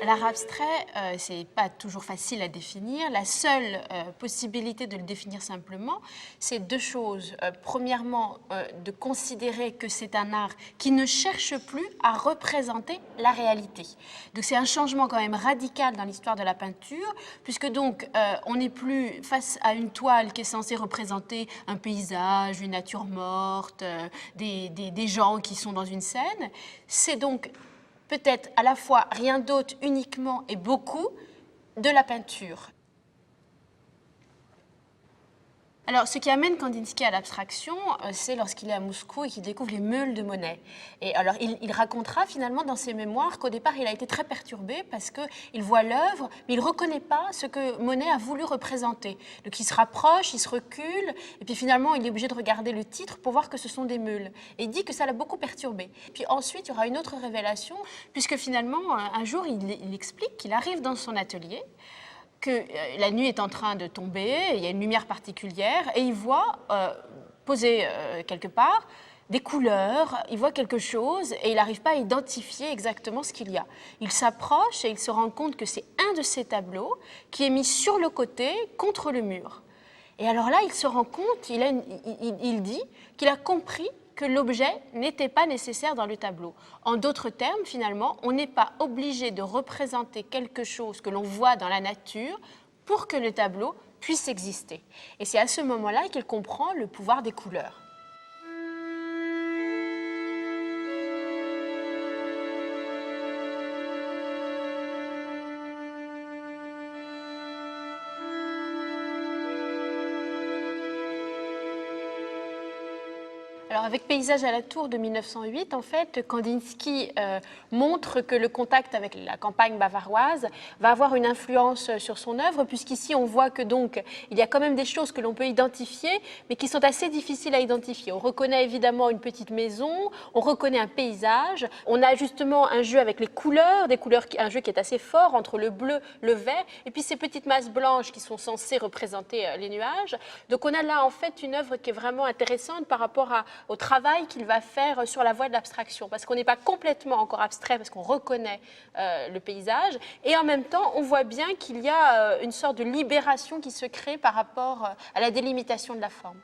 L'art abstrait, c'est pas toujours facile à définir. La seule possibilité de le définir simplement, c'est deux choses. Premièrement, de considérer que c'est un art qui ne cherche plus à représenter la réalité. Donc c'est un changement quand même radical dans l'histoire de la peinture, puisque donc on n'est plus face à une toile qui est censée représenter un paysage, une nature morte, des gens qui sont dans une scène. C'est donc peut-être à la fois rien d'autre uniquement et beaucoup de la peinture. Alors, ce qui amène Kandinsky à l'abstraction, c'est lorsqu'il est à Moscou et qu'il découvre les meules de Monet. Et alors, il racontera finalement dans ses mémoires qu'au départ, il a été très perturbé parce qu'il voit l'œuvre, mais il ne reconnaît pas ce que Monet a voulu représenter. Donc, il se rapproche, il se recule, et puis finalement, il est obligé de regarder le titre pour voir que ce sont des meules. Et il dit que ça l'a beaucoup perturbé. Puis ensuite, il y aura une autre révélation, puisque finalement, un jour, il explique qu'il arrive dans son atelier, que la nuit est en train de tomber, il y a une lumière particulière, et il voit, posé quelque part, des couleurs, il voit quelque chose, et il n'arrive pas à identifier exactement ce qu'il y a. Il s'approche et il se rend compte que c'est un de ces tableaux qui est mis sur le côté, contre le mur. Et alors là, il se rend compte, il dit qu'il a compris que l'objet n'était pas nécessaire dans le tableau. En d'autres termes, finalement, on n'est pas obligé de représenter quelque chose que l'on voit dans la nature pour que le tableau puisse exister. Et c'est à ce moment-là qu'il comprend le pouvoir des couleurs. Alors avec Paysage à la Tour de 1908, en fait, Kandinsky montre que le contact avec la campagne bavaroise va avoir une influence sur son œuvre, puisqu'ici on voit que donc il y a quand même des choses que l'on peut identifier, mais qui sont assez difficiles à identifier. On reconnaît évidemment une petite maison, on reconnaît un paysage, on a justement un jeu avec les couleurs, un jeu qui est assez fort entre le bleu, le vert, et puis ces petites masses blanches qui sont censées représenter les nuages. Donc on a là en fait une œuvre qui est vraiment intéressante par rapport au travail qu'il va faire sur la voie de l'abstraction, parce qu'on n'est pas complètement encore abstrait, parce qu'on reconnaît le paysage, et en même temps, on voit bien qu'il y a une sorte de libération qui se crée par rapport à la délimitation de la forme.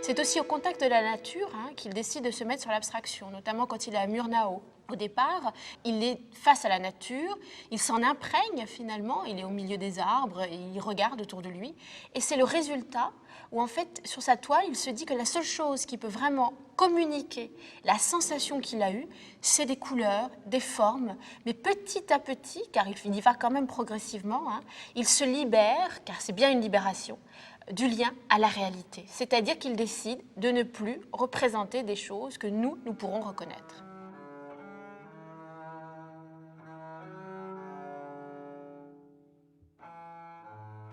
C'est aussi au contact de la nature qu'il décide de se mettre sur l'abstraction, notamment quand il est à Murnau. Au départ, il est face à la nature, il s'en imprègne finalement, il est au milieu des arbres, et il regarde autour de lui. Et c'est le résultat où en fait, sur sa toile, il se dit que la seule chose qui peut vraiment communiquer la sensation qu'il a eue, c'est des couleurs, des formes, mais petit à petit, car il y va quand même progressivement, il se libère, car c'est bien une libération, du lien à la réalité. C'est-à-dire qu'il décide de ne plus représenter des choses que nous pourrons reconnaître.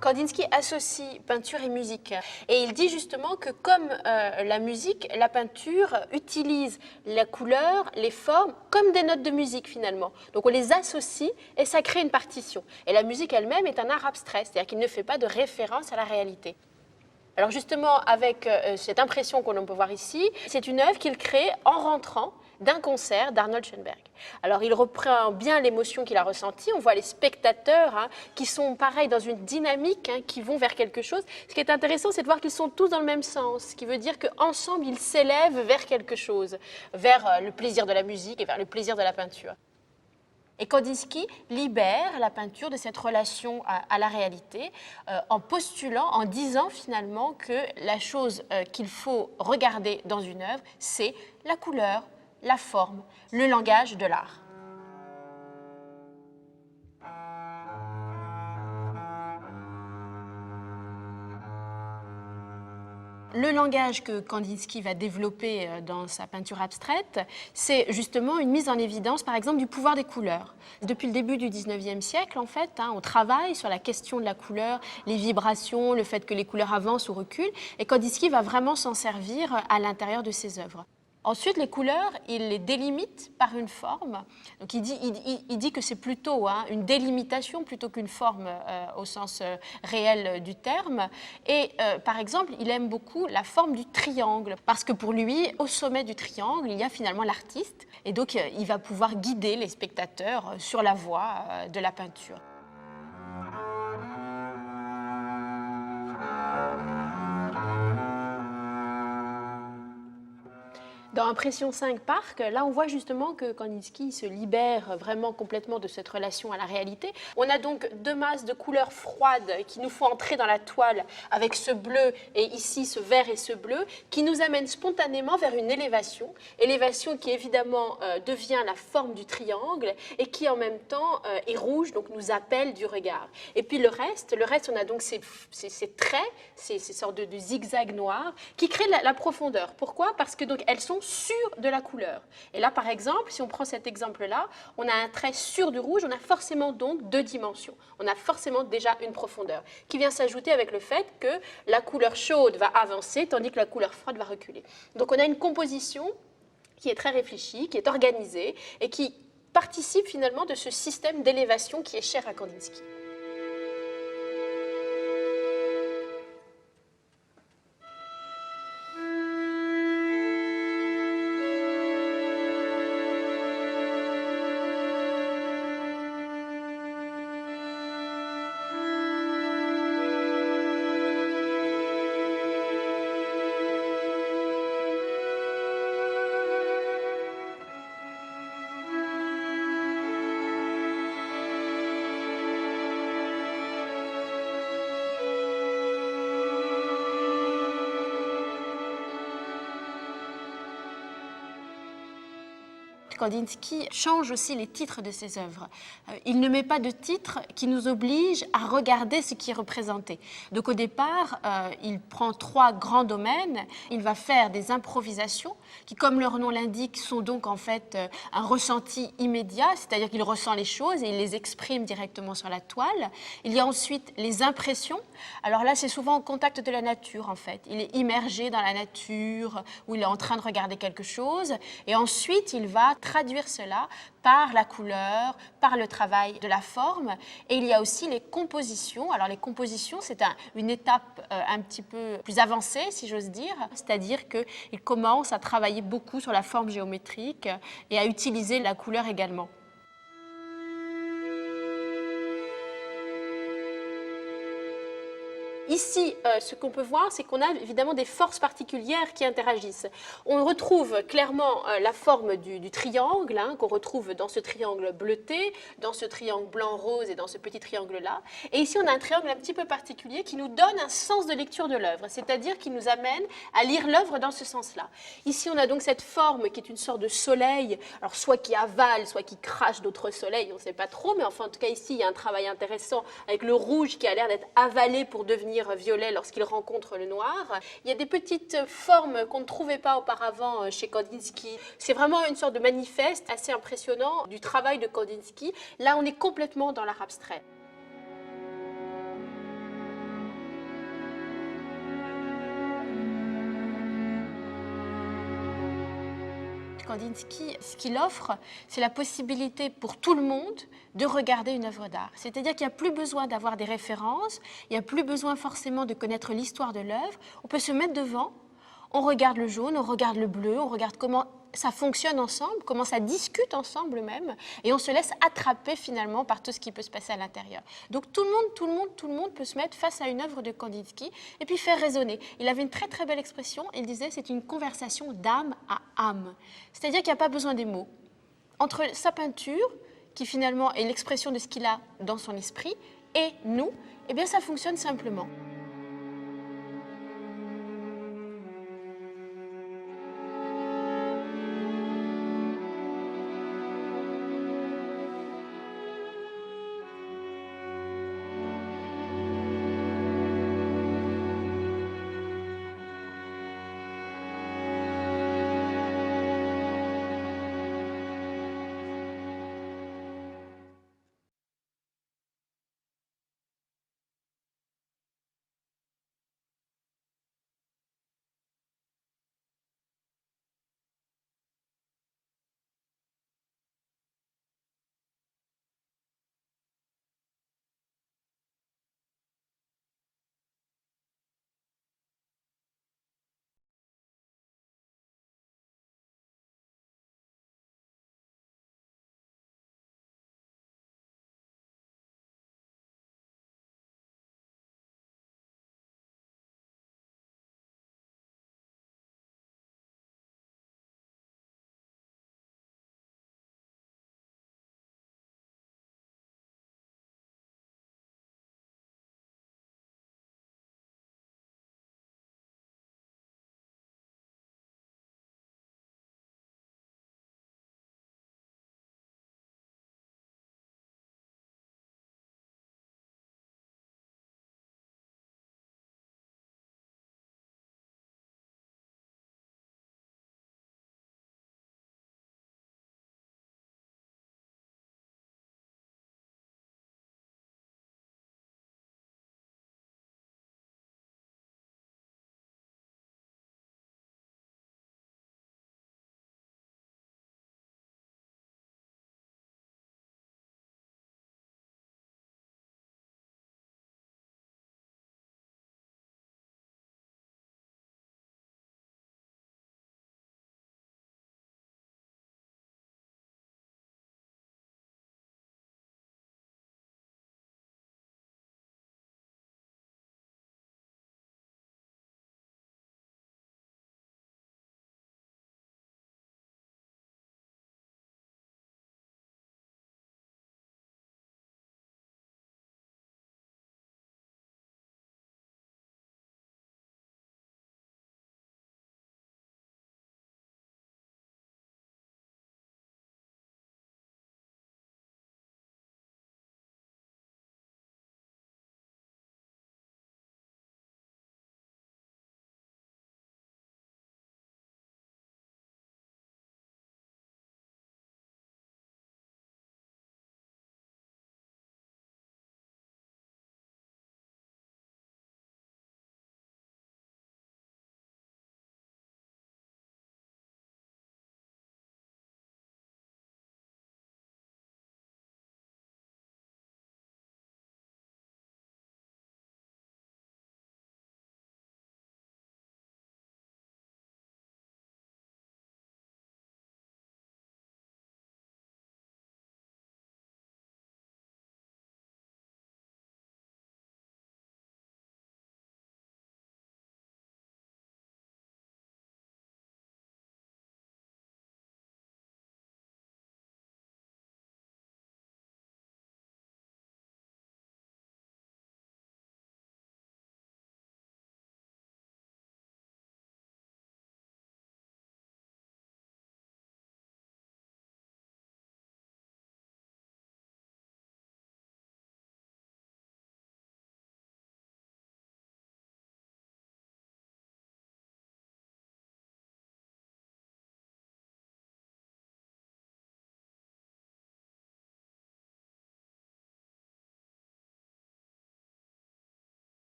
Kandinsky associe peinture et musique. Et il dit justement que comme la musique, la peinture utilise la couleur, les formes, comme des notes de musique finalement. Donc on les associe et ça crée une partition. Et la musique elle-même est un art abstrait, c'est-à-dire qu'il ne fait pas de référence à la réalité. Alors justement, avec cette impression qu'on peut voir ici, c'est une œuvre qu'il crée en rentrant d'un concert d'Arnold Schoenberg. Alors il reprend bien l'émotion qu'il a ressentie, on voit les spectateurs qui sont pareils dans une dynamique, qui vont vers quelque chose. Ce qui est intéressant, c'est de voir qu'ils sont tous dans le même sens, ce qui veut dire qu'ensemble ils s'élèvent vers quelque chose, vers le plaisir de la musique et vers le plaisir de la peinture. Et Kandinsky libère la peinture de cette relation à la réalité en postulant, en disant finalement que la chose qu'il faut regarder dans une œuvre, c'est la couleur, la forme, le langage de l'art. Le langage que Kandinsky va développer dans sa peinture abstraite, c'est justement une mise en évidence, par exemple, du pouvoir des couleurs. Depuis le début du 19e siècle, en fait, on travaille sur la question de la couleur, les vibrations, le fait que les couleurs avancent ou reculent, et Kandinsky va vraiment s'en servir à l'intérieur de ses œuvres. Ensuite, les couleurs, il les délimite par une forme. Donc, il dit que c'est plutôt une délimitation plutôt qu'une forme au sens réel du terme. Et par exemple, il aime beaucoup la forme du triangle parce que pour lui, au sommet du triangle, il y a finalement l'artiste. Et donc, il va pouvoir guider les spectateurs sur la voie de la peinture. Dans Impression 5 Parc, là on voit justement que Kandinsky se libère vraiment complètement de cette relation à la réalité. On a donc deux masses de couleurs froides qui nous font entrer dans la toile avec ce bleu et ici ce vert et ce bleu qui nous amène spontanément vers une élévation qui évidemment devient la forme du triangle et qui en même temps est rouge, donc nous appelle du regard. Et puis le reste on a donc ces traits, ces sortes de zigzags noirs qui créent la profondeur. Pourquoi? Parce que donc elles sont sur de la couleur. Et là, par exemple, si on prend cet exemple-là, on a un trait sur du rouge, on a forcément donc deux dimensions. On a forcément déjà une profondeur qui vient s'ajouter avec le fait que la couleur chaude va avancer tandis que la couleur froide va reculer. Donc on a une composition qui est très réfléchie, qui est organisée et qui participe finalement de ce système d'élévation qui est cher à Kandinsky. Kandinsky change aussi les titres de ses œuvres. Il ne met pas de titre qui nous oblige à regarder ce qui est représenté. Donc au départ, il prend trois grands domaines. Il va faire des improvisations qui, comme leur nom l'indique, sont donc en fait un ressenti immédiat, c'est-à-dire qu'il ressent les choses et il les exprime directement sur la toile. Il y a ensuite les impressions. Alors là, c'est souvent au contact de la nature en fait. Il est immergé dans la nature où il est en train de regarder quelque chose et ensuite il va traduire cela par la couleur, par le travail de la forme. Et il y a aussi les compositions. Alors les compositions, c'est une étape un petit peu plus avancée, si j'ose dire. C'est-à-dire qu'il commence à travailler beaucoup sur la forme géométrique et à utiliser la couleur également. Ici, ce qu'on peut voir, c'est qu'on a évidemment des forces particulières qui interagissent. On retrouve clairement la forme du triangle, qu'on retrouve dans ce triangle bleuté, dans ce triangle blanc-rose et dans ce petit triangle-là. Et ici, on a un triangle un petit peu particulier qui nous donne un sens de lecture de l'œuvre, c'est-à-dire qui nous amène à lire l'œuvre dans ce sens-là. Ici, on a donc cette forme qui est une sorte de soleil, alors soit qui avale, soit qui crache d'autres soleils, on ne sait pas trop, mais enfin, en tout cas, ici, il y a un travail intéressant avec le rouge qui a l'air d'être avalé pour devenir violet lorsqu'il rencontre le noir. Il y a des petites formes qu'on ne trouvait pas auparavant chez Kandinsky. C'est vraiment une sorte de manifeste assez impressionnant du travail de Kandinsky. Là, on est complètement dans l'art abstrait. Kandinsky, ce qu'il offre, c'est la possibilité pour tout le monde de regarder une œuvre d'art. C'est-à-dire qu'il n'y a plus besoin d'avoir des références, il n'y a plus besoin forcément de connaître l'histoire de l'œuvre. On peut se mettre devant, on regarde le jaune, on regarde le bleu, on regarde comment ça fonctionne ensemble, comment ça discute ensemble même, et on se laisse attraper finalement par tout ce qui peut se passer à l'intérieur. Donc tout le monde peut se mettre face à une œuvre de Kandinsky et puis faire résonner. Il avait une très très belle expression, il disait c'est une conversation d'âme à âme. C'est-à-dire qu'il n'y a pas besoin des mots. Entre sa peinture, qui finalement est l'expression de ce qu'il a dans son esprit, et nous, eh bien ça fonctionne simplement.